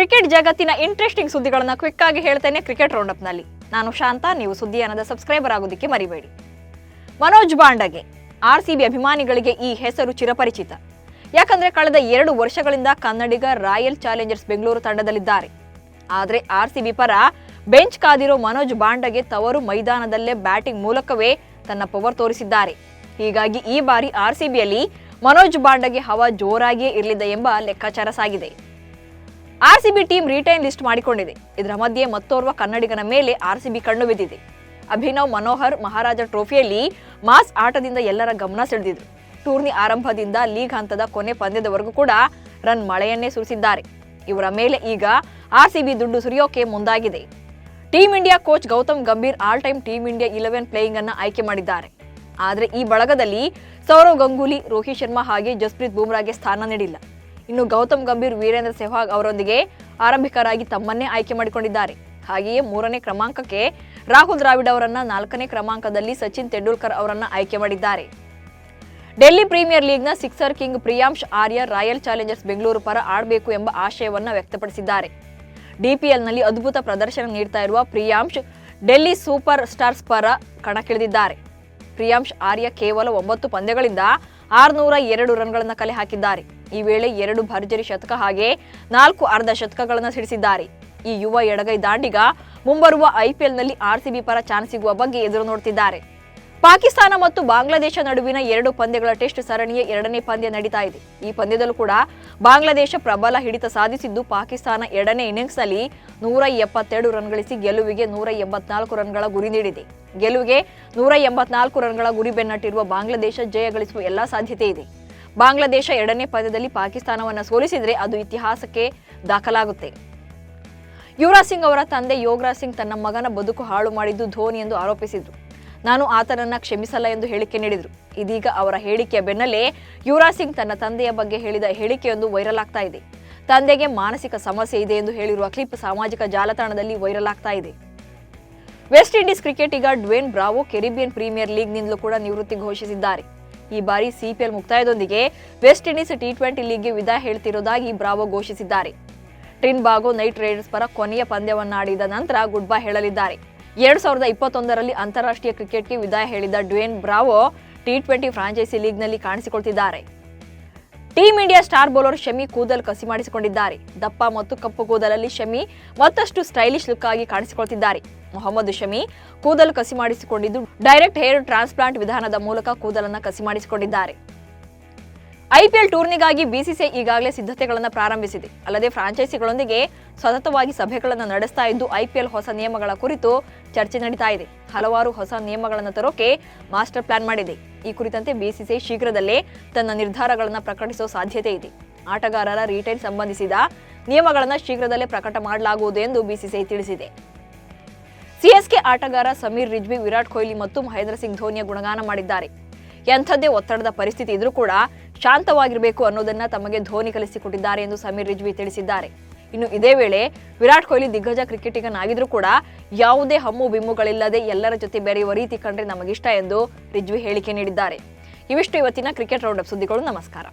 Cricket ಜಗತ್ತಿನ interesting ಸುದ್ದಿಗಳನ್ನು quick ಆಗಿ ಹೇಳ್ತೇನೆ ಕ್ರಿಕೆಟ್ ರೌಂಡ್ ಅಪ್ ನಲ್ಲಿ. ನಾನು ಶಾಂತ, ನೀವು ಸುದ್ದಿಯಾನದ ಸಬ್ಸ್ಕ್ರೈಬರ್ ಆಗೋದಕ್ಕೆ ಮರಿಬೇಡಿ. ಮನೋಜ್ ಬಾಂಡಗೆ ಆರ್ಸಿಬಿ ಅಭಿಮಾನಿಗಳಿಗೆ ಈ ಹೆಸರು ಚಿರಪರಿಚಿತ. ಯಾಕಂದ್ರೆ ಕಳೆದ 2 ವರ್ಷಗಳಿಂದ ಕನ್ನಡಿಗ ರಾಯಲ್ ಚಾಲೆಂಜರ್ಸ್ ಬೆಂಗಳೂರು ತಂಡದಲ್ಲಿದ್ದಾರೆ. ಆದರೆ ಆರ್ಸಿಬಿ ಪರ ಬೆಂಚ್ ಕಾದಿರೋ ಮನೋಜ್ ಬಾಂಡಗೆ ತವರು ಮೈದಾನದಲ್ಲೇ ಬ್ಯಾಟಿಂಗ್ ಮೂಲಕವೇ ತನ್ನ ಪವರ್ ತೋರಿಸಿದ್ದಾರೆ. ಹೀಗಾಗಿ ಈ ಬಾರಿ ಆರ್ಸಿಬಿಯಲ್ಲಿ ಮನೋಜ್ ಬಾಂಡಗೆ ಹವಾ ಜೋರಾಗಿಯೇ ಇರಲಿದೆ ಎಂಬ ಲೆಕ್ಕಾಚಾರ ಸಾಗಿದೆ. ಆರ್ಸಿಬಿ ಟೀಮ್ ರಿಟೈನ್ ಲಿಸ್ಟ್ ಮಾಡಿಕೊಂಡಿದೆ. ಇದರ ಮಧ್ಯೆ ಮತ್ತೋರ್ವ ಕನ್ನಡಿಗನ ಮೇಲೆ ಆರ್ಸಿಬಿ ಕಣ್ಣು ಬಿದ್ದಿದೆ. ಅಭಿನವ್ ಮನೋಹರ್ ಮಹಾರಾಜ ಟ್ರೋಫಿಯಲ್ಲಿ ಮಾಸ್ ಆಟದಿಂದ ಎಲ್ಲರ ಗಮನ ಸೆಳೆದಿದ್ರು. ಟೂರ್ನಿ ಆರಂಭದಿಂದ ಲೀಗ್ ಹಂತದ ಕೊನೆ ಪಂದ್ಯದವರೆಗೂ ಕೂಡ ರನ್ ಮಳೆಯನ್ನೇ ಸುರಿಸಿದ್ದಾರೆ. ಇವರ ಮೇಲೆ ಈಗ ಆರ್ಸಿಬಿ ದುಡ್ಡು ಸುರಿಯೋಕೆ ಮುಂದಾಗಿದೆ. Team India coach Gautam Gambhir all time team India 11 playing ಅನ್ನು ಆಯ್ಕೆ ಮಾಡಿದ್ದಾರೆ. ಆದರೆ ಈ ಬಳಗದಲ್ಲಿ ಸೌರವ್ ಗಂಗೂಲಿ, ರೋಹಿತ್ ಶರ್ಮಾ ಹಾಗೆ ಜಸ್ಪ್ರೀತ್ ಬೂಮ್ರಾಗೆ ಸ್ಥಾನ ನೀಡಿಲ್ಲ. ಇನ್ನು ಗೌತಮ್ ಗಂಭೀರ್, ವೀರೇಂದ್ರ ಸೆಹ್ವಾಗ್ ಅವರೊಂದಿಗೆ ಆರಂಭಿಕರಾಗಿ ತಮ್ಮನ್ನೇ ಆಯ್ಕೆ ಮಾಡಿಕೊಂಡಿದ್ದಾರೆ. ಹಾಗೆಯೇ 3ನೇ ಕ್ರಮಾಂಕಕ್ಕೆ ರಾಹುಲ್ ದ್ರಾವಿಡ್ ಅವರನ್ನ, 4ನೇ ಕ್ರಮಾಂಕದಲ್ಲಿ ಸಚಿನ್ ತೆಂಡೂಲ್ಕರ್ ಅವರನ್ನ ಆಯ್ಕೆ ಮಾಡಿದ್ದಾರೆ. ಡೆಲ್ಲಿ ಪ್ರೀಮಿಯರ್ ಲೀಗ್ನ sixer king Priyansh Arya Royal Challengers Bengaluru ಪರ ಆಡಬೇಕು ಎಂಬ ಆಶಯವನ್ನ ವ್ಯಕ್ತಪಡಿಸಿದ್ದಾರೆ. ಡಿಪಿಎಲ್ನಲ್ಲಿ ಅದ್ಭುತ ಪ್ರದರ್ಶನ ನೀಡ್ತಾ ಇರುವ ಪ್ರಿಯಾಂಶ್ ಡೆಲ್ಲಿ ಸೂಪರ್ ಸ್ಟಾರ್ಸ್ ಪರ ಕಣಕ್ಕಿಳಿದಿದ್ದಾರೆ. ಪ್ರಿಯಾಂಶ್ ಆರ್ಯ ಕೇವಲ 9 ಪಂದ್ಯಗಳಿಂದ 602 ರನ್ಗಳನ್ನು ಕಲೆ ಹಾಕಿದ್ದಾರೆ. ಈ ವೇಳೆ 2 ಭರ್ಜರಿ ಶತಕ ಹಾಗೆ 4 ಅರ್ಧ ಶತಕಗಳನ್ನು ಸಿಡಿಸಿದ್ದಾರೆ. ಈ ಯುವ ಎಡಗೈ ದಾಂಡಿಗ ಮುಂಬರುವ ಐಪಿಎಲ್ನಲ್ಲಿ ಆರ್ಸಿಬಿ ಪರ ಚಾನ್ಸ್ ಸಿಗುವ ಬಗ್ಗೆ ಎದುರು ನೋಡುತ್ತಿದ್ದಾರೆ. ಪಾಕಿಸ್ತಾನ ಮತ್ತು ಬಾಂಗ್ಲಾದೇಶ ನಡುವಿನ 2 ಪಂದ್ಯಗಳ ಟೆಸ್ಟ್ ಸರಣಿಯ 2ನೇ ಪಂದ್ಯ ನಡೀತಾ ಇದೆ. ಈ ಪಂದ್ಯದಲ್ಲೂ ಕೂಡ ಬಾಂಗ್ಲಾದೇಶ ಪ್ರಬಲ ಹಿಡಿತ ಸಾಧಿಸಿದ್ದು, ಪಾಕಿಸ್ತಾನ 2ನೇ ಇನ್ನಿಂಗ್ಸ್ನಲ್ಲಿ 172 ರನ್ ಗಳಿಸಿ ಗೆಲುವಿಗೆ 184 ರನ್ಗಳ ಗುರಿ ನೀಡಿದೆ. ಗೆಲುವಿಗೆ 184 ರನ್ಗಳ ಗುರಿ ಬೆನ್ನಟ್ಟಿರುವ ಬಾಂಗ್ಲಾದೇಶ ಜಯ ಗಳಿಸುವ ಎಲ್ಲಾ ಸಾಧ್ಯತೆ ಇದೆ. ಬಾಂಗ್ಲಾದೇಶ 2ನೇ ಪಂದ್ಯದಲ್ಲಿ ಪಾಕಿಸ್ತಾನವನ್ನು ಸೋಲಿಸಿದರೆ ಅದು ಇತಿಹಾಸಕ್ಕೆ ದಾಖಲಾಗುತ್ತೆ. ಯುವರಾಜ್ ಸಿಂಗ್ ಅವರ ತಂದೆ ಯೋಗರಾಜ್ ಸಿಂಗ್ ತನ್ನ ಮಗನ ಬದುಕು ಹಾಳು ಮಾಡಿದ್ದು ಧೋನಿ ಎಂದು ಆರೋಪಿಸಿದ್ರು. ನಾನು ಆತನನ್ನ ಕ್ಷಮಿಸಲ್ಲ ಎಂದು ಹೇಳಿಕೆ ನೀಡಿದ್ರು. ಇದೀಗ ಅವರ ಹೇಳಿಕೆಯ ಬೆನ್ನಲ್ಲೇ ಯುವರಾಜ್ ಸಿಂಗ್ ತನ್ನ ತಂದೆಯ ಬಗ್ಗೆ ಹೇಳಿದ ಹೇಳಿಕೆಯೊಂದು ವೈರಲ್ ಆಗ್ತಾ ಇದೆ. ತಂದೆಗೆ ಮಾನಸಿಕ ಸಮಸ್ಯೆ ಇದೆ ಎಂದು ಹೇಳಿರುವ ಕ್ಲಿಪ್ ಸಾಮಾಜಿಕ ಜಾಲತಾಣದಲ್ಲಿ ವೈರಲ್ ಆಗ್ತಾ ಇದೆ. ವೆಸ್ಟ್ ಇಂಡೀಸ್ ಕ್ರಿಕೆಟಿಗ ಡ್ವೇನ್ ಬ್ರಾವೋ ಕೆರಿಬಿಯನ್ ಪ್ರೀಮಿಯರ್ ಲೀಗ್ನಿಂದಲೂ ಕೂಡ ನಿವೃತ್ತಿ ಘೋಷಿಸಿದ್ದಾರೆ. ಈ ಬಾರಿ ಸಿಪಿಎಲ್ ಮುಕ್ತಾಯದೊಂದಿಗೆ ವೆಸ್ಟ್ ಇಂಡೀಸ್ ಟಿ20 ಲೀಗ್ಗೆ ವಿದಾಯ ಹೇಳ್ತಿರೋದಾಗಿ ಬ್ರಾವೋ ಘೋಷಿಸಿದ್ದಾರೆ. ಟ್ರಿನ್ಬಾಗೋ ನೈಟ್ ರೈಡರ್ಸ್ ಪರ ಕೊನೆಯ ಪಂದ್ಯವನ್ನಾಡಿದ ನಂತರ ಗುಡ್ ಬೈ ಹೇಳಲಿದ್ದಾರೆ. 2021ರಲ್ಲಿ ಅಂತಾರಾಷ್ಟ್ರೀಯ ಕ್ರಿಕೆಟ್ಗೆ ವಿದಾಯ ಹೇಳಿದ ಡ್ವೇನ್ ಬ್ರಾವೋ ಟಿ20 ಫ್ರಾಂಚೈಸಿ ಲೀಗ್ನಲ್ಲಿ ಕಾಣಿಸಿಕೊಳ್ತಿದ್ದಾರೆ. Team India star bowler Shami ಕೂದಲು ಕಸಿ ಮಾಡಿಸಿಕೊಂಡಿದ್ದಾರೆ. ದಪ್ಪ ಮತ್ತು ಕಪ್ಪು ಕೂದಲಲ್ಲಿ ಶಮಿ ಮತ್ತಷ್ಟು ಸ್ಟೈಲಿಶ್ ಲುಕ್ ಆಗಿ ಕಾಣಿಸಿಕೊಳ್ತಿದ್ದಾರೆ. ಮೊಹಮ್ಮದ್ ಶಮಿ ಕೂದಲು ಕಸಿ ಮಾಡಿಸಿಕೊಂಡಿದ್ದು ಡೈರೆಕ್ಟ್ ಹೇರ್ ಟ್ರಾನ್ಸ್ಪ್ಲಾಂಟ್ ವಿಧಾನದ ಮೂಲಕ ಕೂದಲನ್ನು ಕಸಿ ಮಾಡಿಸಿಕೊಂಡಿದ್ದಾರೆ. ಐಪಿಎಲ್ ಟೂರ್ನಿಗಾಗಿ ಬಿಸಿಸಿಐ ಈಗಾಗಲೇ ಸಿದ್ಧತೆಗಳನ್ನು ಪ್ರಾರಂಭಿಸಿದೆ. ಅಲ್ಲದೆ ಫ್ರಾಂಚೈಸಿಗಳೊಂದಿಗೆ ಸತತವಾಗಿ ಸಭೆಗಳನ್ನು ನಡೆಸ್ತಾ ಇದ್ದು ಐಪಿಎಲ್ ಹೊಸ ನಿಯಮಗಳ ಕುರಿತು ಚರ್ಚೆ ನಡೀತಾ ಇದೆ. ಹಲವಾರು ಹೊಸ ನಿಯಮಗಳನ್ನು ತರೋಕೆ ಮಾಸ್ಟರ್ ಪ್ಲಾನ್ ಮಾಡಿದೆ. ಈ ಕುರಿತಂತೆ ಬಿಸಿಸಿಐ ಶೀಘ್ರದಲ್ಲೇ ತನ್ನ ನಿರ್ಧಾರಗಳನ್ನು ಪ್ರಕಟಿಸುವ ಸಾಧ್ಯತೆ ಇದೆ. ಆಟಗಾರರ ರಿಟೈನ್ ಸಂಬಂಧಿಸಿದ ನಿಯಮಗಳನ್ನು ಶೀಘ್ರದಲ್ಲೇ ಪ್ರಕಟ ಮಾಡಲಾಗುವುದು ಎಂದು ಬಿಸಿಸಿಐ ತಿಳಿಸಿದೆ. ಸಿಎಸ್ಕೆ ಆಟಗಾರ ಸಮೀರ್ ರಿಜ್ವಿ ವಿರಾಟ್ ಕೊಹ್ಲಿ ಮತ್ತು ಮಹೇಂದ್ರ ಸಿಂಗ್ ಧೋನಿಯ ಗುಣಗಾನ ಮಾಡಿದ್ದಾರೆ. ಎಂಥದ್ದೇ ಒತ್ತಡದ ಪರಿಸ್ಥಿತಿ ಇದ್ರೂ ಕೂಡ ಶಾಂತವಾಗಿರಬೇಕು ಅನ್ನೋದನ್ನ ತಮಗೆ ಧೋನಿ ಕಲಿಸಿಕೊಟ್ಟಿದ್ದಾರೆ ಎಂದು ಸಮೀರ್ ರಿಜ್ವಿ ತಿಳಿಸಿದ್ದಾರೆ. ಇನ್ನು ಇದೇ ವೇಳೆ ವಿರಾಟ್ ಕೊಹ್ಲಿ ದಿಗ್ಗಜ ಕ್ರಿಕೆಟಿಗನಾಗಿದ್ರೂ ಕೂಡ ಯಾವುದೇ ಹಮ್ಮು ಬಿಮ್ಮುಗಳಿಲ್ಲದೆ ಎಲ್ಲರ ಜೊತೆ ಬೆರೆಯುವ ರೀತಿ ಕಂಡ್ರೆ ನಮಗಿಷ್ಟ ಎಂದು ರಿಜ್ವಿ ಹೇಳಿಕೆ ನೀಡಿದ್ದಾರೆ. ಇವಿಷ್ಟು ಇವತ್ತಿನ ಕ್ರಿಕೆಟ್ ರೌಂಡ್ ಅಪ್ ಸುದ್ದಿಗಳು. ನಮಸ್ಕಾರ.